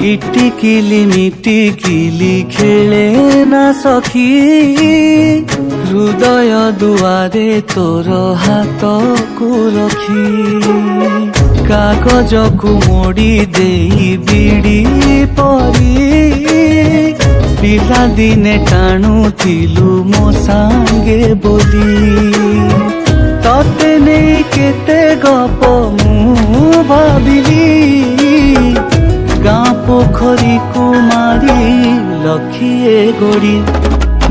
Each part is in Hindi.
इटिकिली मिटिकिली खेले ना सखी हृदय दुआरे तोर हाथ को रखी कागज को मोड़ी देई बिड़ी परी पिला दिने टाणुथिलु मो सांगे बोली तते नहीं केते गप मु भाबिली गाँ पोखरी कुमारी लखिए गोड़ी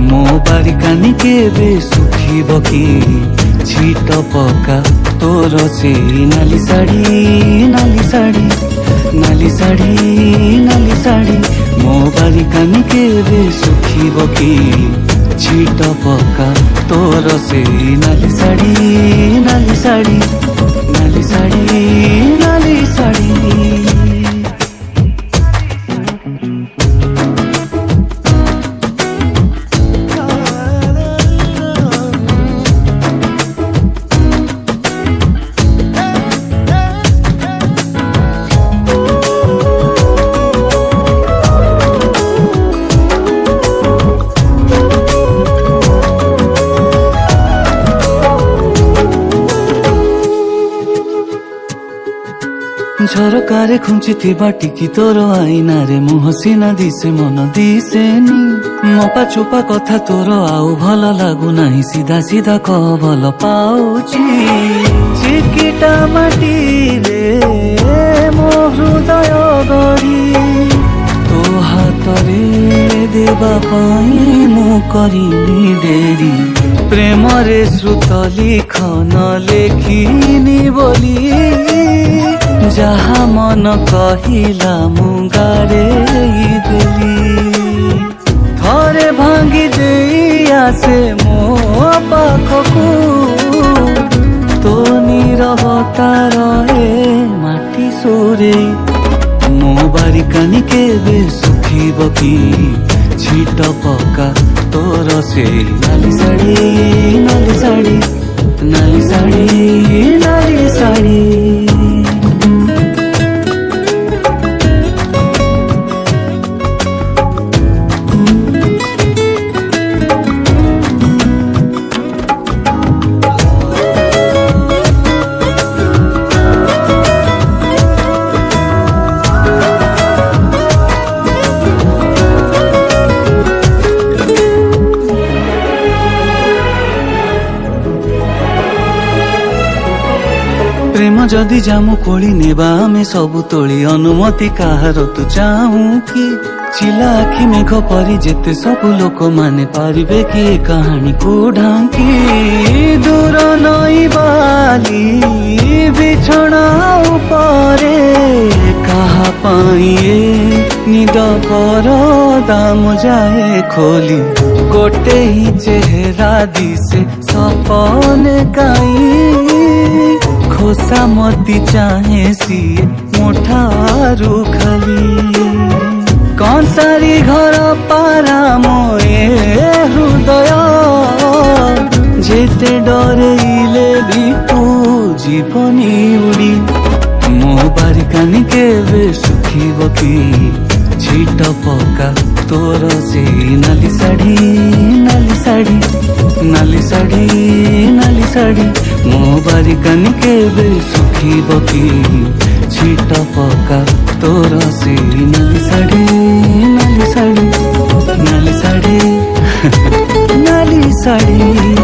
मो बारिकानी केबे सुखिब कि छिट पका तोर से नाली साड़ी नाली साड़ी नाली साड़ी नाली साड़ी मो बारिकानी केबे सुखिब कि छिट पका तोर से नाली साड़ी नाली साड़ी नाली साड़ी नाली साड़ी झरकारे खुंची टिकी तोर आईना रे मुह सीना दिसे मन दिसेनी मपा चोपा कथा तोर आउ भल लागु नाही सीधा सीधा कह भल पाउची चिकिटा माटी रे मो हृदय गड़ी तो हाथ रे देवा पाई मु करिनी डेरी प्रेम रे श्रुत लिखन लेखिनी बोली जहा मन कहिला मुगारे देली थरे भांगी देई आसे मो पाखकू तो नीरवता रहे माटी सोरे मो बारिकानी केबे सुखिब कि छिट पका तोर से नाली साड़ी नाली साड़ी नाली साड़ी नाली साड़ी प्रेम जदि जामु कोली नेबा आमे सबु तोली अनुमति काहार तु चाहू कि चिला आखि मेघ परी जेते सबु लोक माने पारिबे कि ए कहानी को ढांकी दूर नई बाली बिछଣା उपरे कहा पाइए निद पर दाम जाए खोली गोटे ही चेहरा दिसे सपने काई खोसा मती चाहे सी मोठारू खाली कौन सारी घर पारा मोए हृदय जेते डरेइले भी तू जीवनी उड़ी मो बारिकानी केबे सुखिब कि छिट पका तोर से नाली साड़ी नाली साड़ी नाली साड़ी नाली साड़ी मो बारिकानी केबे सुखिब कि छिट पका तोर से नाली साड़ी नाली साड़ी नाली साड़ी नाली साड़ी।